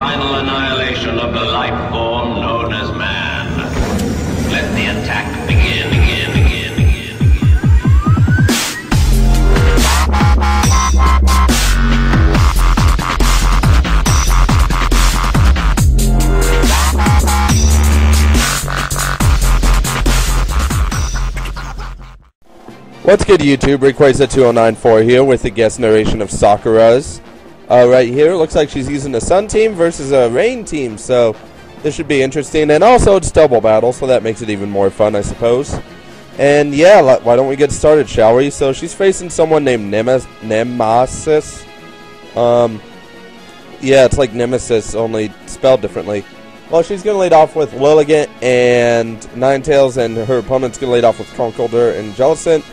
Final annihilation of the life form known as man. Let the attack begin. What's good, YouTube? Rayquaza2094 here with the guest narration of Sakura's. Right here, looks like she's using a Sun team versus a Rain team, so this should be interesting. And also, it's double battle, so that makes it even more fun, I suppose. And yeah, why don't we get started, shall we? So she's facing someone named Nemasis. Yeah, it's like Nemasis, only spelled differently. Well, she's going to lead off with Lilligant and Ninetales, and her opponent's going to lead off with Conkeldurr and Jellicent.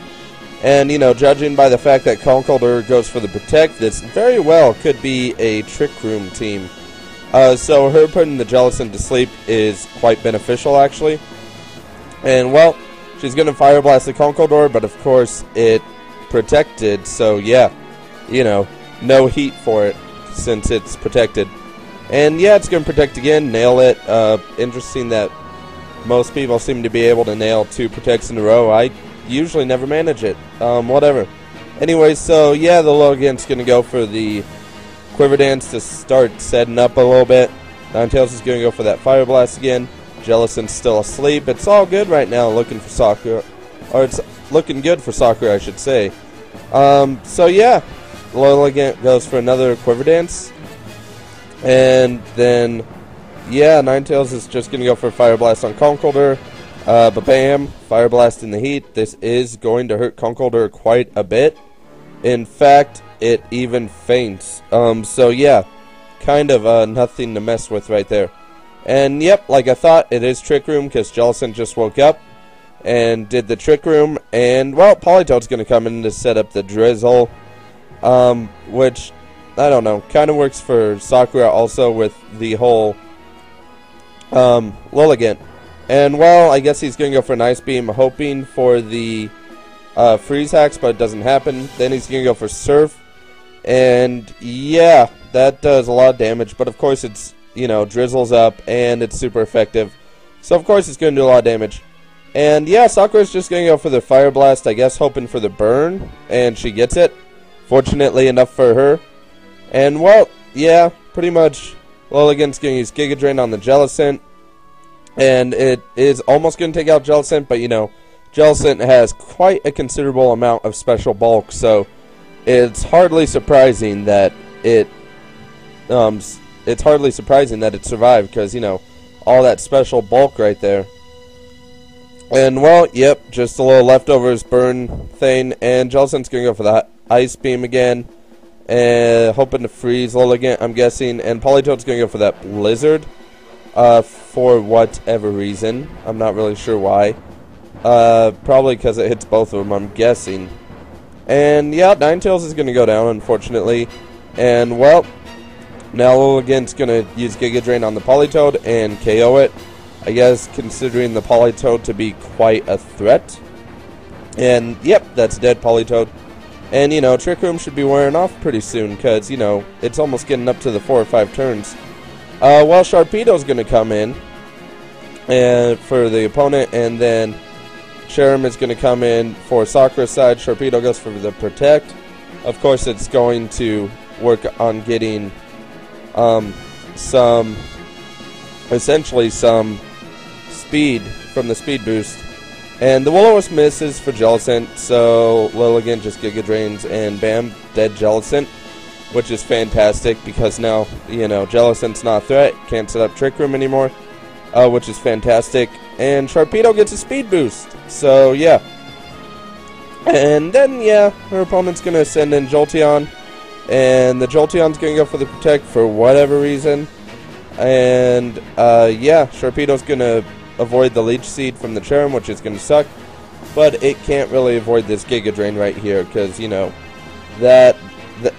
And, you know, judging by the fact that Conkeldurr goes for the Protect, this very well could be a Trick Room team. So her putting the Jellicent to sleep is quite beneficial, actually. And, well, she's going to Fire Blast the Conkeldurr, but of course it protected, so yeah, you know, no heat for it since it's protected. And yeah, it's going to protect again, nail it. Interesting that most people seem to be able to nail 2 protects in a row. I usually never manage it. Whatever. Anyway, so yeah, the Lilligant's going to go for the Quiver Dance to start setting up a little bit. Ninetales is going to go for that Fire Blast again. Jellicent's still asleep. It's all good right now, looking for Sakura. Or it's looking good for Sakura, I should say. So yeah, Lilligant goes for another Quiver Dance. And then, yeah, Ninetales is just going to go for a Fire Blast on Conkeldurr. Ba-bam, Fire Blast in the heat. This is going to hurt Conkeldurr quite a bit. In fact, it even faints. So yeah, kind of nothing to mess with right there. And yep, like I thought, it is Trick Room because Jellicent just woke up and did the Trick Room. And, well, Politoed's going to come in to set up the Drizzle, which, I don't know, kind of works for Sakura also with the whole Lilligant. And, well, I guess he's going to go for an Ice Beam, hoping for the Freeze Hacks, but it doesn't happen. Then he's going to go for Surf. And, yeah, that does a lot of damage. But, of course, it's, you know, Drizzles up, and it's super effective. So, of course, it's going to do a lot of damage. And, yeah, Sakura's just going to go for the Fire Blast, I guess, hoping for the Burn. And she gets it. Fortunately enough for her. And, well, yeah, pretty much Lilligant's going to use Giga Drain on the Jellicent. And it is almost going to take out Jellicent, but, you know, Jellicent has quite a considerable amount of special bulk, so it's hardly surprising that it survived, because, you know, all that special bulk right there. And, well, yep, just a little leftovers burn thing, and Jellicent's going to go for that Ice Beam again, and hoping to freeze Lilligant, I'm guessing, and Politoed's going to go for that Blizzard. For whatever reason. I'm not really sure why. Probably because it hits both of them, I'm guessing. And yeah, Ninetales is going to go down, unfortunately. And, well, now Lilligant's going to use Giga Drain on the Politoed and KO it. I guess, considering the Politoed to be quite a threat. And, yep, that's dead Politoed. And, you know, Trick Room should be wearing off pretty soon, because, you know, it's almost getting up to the 4 or 5 turns. Well, Sharpedo's going to come in for the opponent, and then Cherrim is going to come in for Sakura's side. Sharpedo goes for the Protect. Of course, it's going to work on getting essentially some speed from the speed boost. And the Will-O-Wisp misses for Jellicent, so Lilligant just Giga Drains, and bam, dead Jellicent. Which is fantastic, because now, you know, Jellicent's not a threat, can't set up Trick Room anymore, which is fantastic. And Sharpedo gets a speed boost, so yeah. And then, yeah, her opponent's going to send in Jolteon, and the Jolteon's going to go for the Protect for whatever reason. And, yeah, Sharpedo's going to avoid the Leech Seed from the Cherrim, which is going to suck. But it can't really avoid this Giga Drain right here, because, you know, the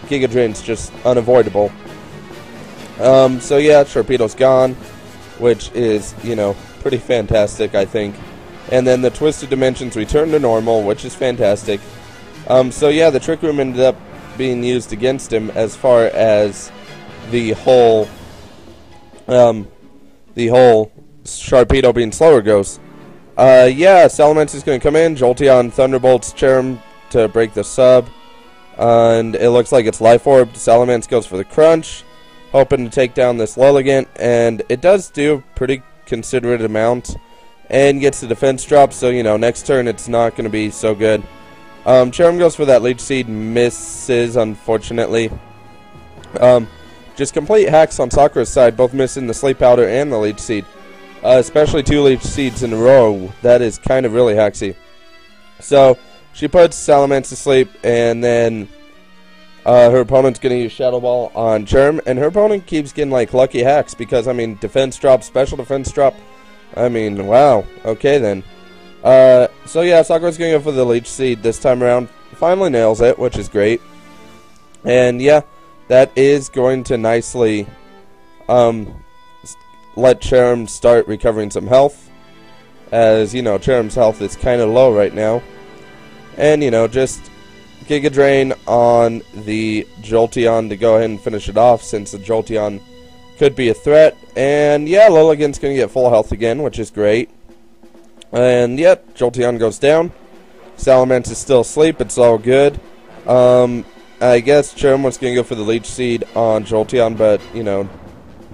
Giga Drain's just unavoidable. So yeah, Sharpedo's gone, which is, you know, pretty fantastic, I think. And then the Twisted Dimensions return to normal, which is fantastic. So yeah, the Trick Room ended up being used against him as far as the whole the whole Sharpedo being slower goes. Yeah, Salamence is going to come in. Jolteon Thunderbolts Charm to break the sub. And it looks like it's Life Orb. Salamence goes for the Crunch, hoping to take down this Lilligant. And it does do a pretty considerate amount. And gets the defense drop, so, you know, next turn it's not going to be so good. Charm goes for that Leech Seed. Misses, unfortunately. Just complete hacks on Sakura's side, both missing the Sleep Powder and the Leech Seed. Especially 2 Leech Seeds in a row. That is kind of really hacksy. So, she puts Salamence to sleep, and then her opponent's going to use Shadow Ball on Charm, and her opponent keeps getting, like, lucky hacks, because, I mean, defense drop, special defense drop, I mean, wow, okay then. So yeah, Sakura's going to go for the Leech Seed this time around, finally nails it, which is great, and yeah, that is going to nicely, let Charm start recovering some health, as, you know, Charm's health is kind of low right now. And, you know, just Giga Drain on the Jolteon to go ahead and finish it off, since the Jolteon could be a threat. And, yeah, Lilligant's going to get full health again, which is great. And, yep, Jolteon goes down. Salamence is still asleep. It's all good. I guess Charm was going to go for the Leech Seed on Jolteon, but, you know,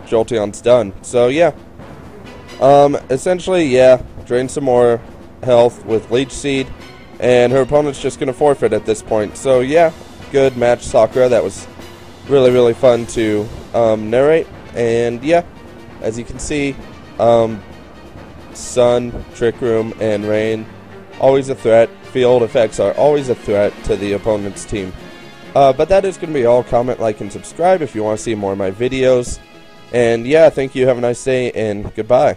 Jolteon's done. So, yeah. Essentially, yeah, drain some more health with Leech Seed. And her opponent's just going to forfeit at this point. So, yeah, good match, Sakura. That was really, really fun to narrate. And, yeah, as you can see, Sun, Trick Room, and Rain, always a threat. Field effects are always a threat to the opponent's team. But that is going to be all. Comment, like, and subscribe if you want to see more of my videos. And, yeah, thank you. Have a nice day, and goodbye.